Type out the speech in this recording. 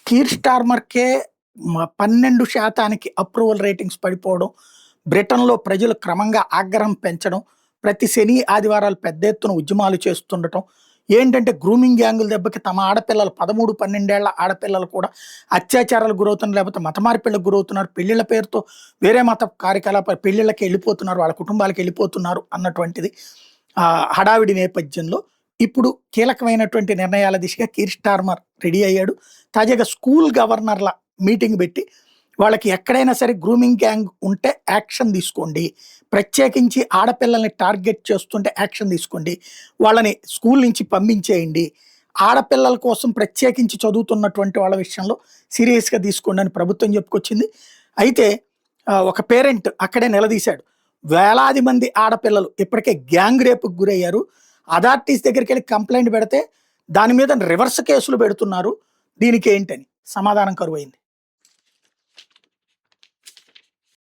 Kheer స్టార్మర్‌కే 12% approval ratings పడిపోవడం, బ్రిటన్‌లో ప్రజలు క్రమంగా ఆగ్రహం పెంచడం, ప్రతి శని, ఆదివారాలు పెద్ద ఎత్తున ఉద్యమాలు చేస్తుండటం. ఏంటంటే గ్రూమింగ్ గ్యాంగుల దెబ్బకి తమ ఆడపిల్లలు 13, 12 ఏళ్ల ఆడపిల్లలు కూడా అత్యాచారాలకు గురవుతున్నారు. లేకపోతే మత మార్పిళ్ళకి గురవుతున్నారు. పెళ్ళిళ్ళ పేరుతో వేరే మత కార్యకలాపాలు పెళ్ళిళ్ళకి ఎళ్ళిపోతున్నారు. వాళ్ళ కుటుంబాలకు ఎళ్ళిపోతున్నారు అన్నటువంటిది హడావిడి నేపథ్యంలో ఇప్పుడు కీలకమైనటువంటి నిర్ణయాల దిశగా కీర్ స్టార్మర్ రెడీ అయ్యాడు. తాజాగా స్కూల్ గవర్నర్ల మీటింగ్ పెట్టి వాళ్ళకి ఎక్కడైనా సరే గ్రూమింగ్ గ్యాంగ్ ఉంటే యాక్షన్ తీసుకోండి. ప్రత్యేకించి ఆడపిల్లల్ని టార్గెట్ చేస్తుంటే యాక్షన్ తీసుకోండి. వాళ్ళని స్కూల్ నుంచి పంపించేయండి. ఆడపిల్లల కోసం ప్రత్యేకించి చదువుతున్నటువంటి వాళ్ళ విషయంలో సీరియస్‌గా తీసుకోండి అని ప్రభుత్వం చెప్పుకొచ్చింది. అయితే ఒక పేరెంట్ అక్కడే నిలదీశాడు. వేలాది మంది ఆడపిల్లలు ఇప్పటికే గ్యాంగ్ రేపుకి గురయ్యారు. అథారిటీస్ దగ్గరికెళ్ళి కంప్లెయింట్ పెడితే దాని మీద రివర్స్ కేసులు పెడుతున్నారు. దీనికేంటని సమాధానం కరువైంది.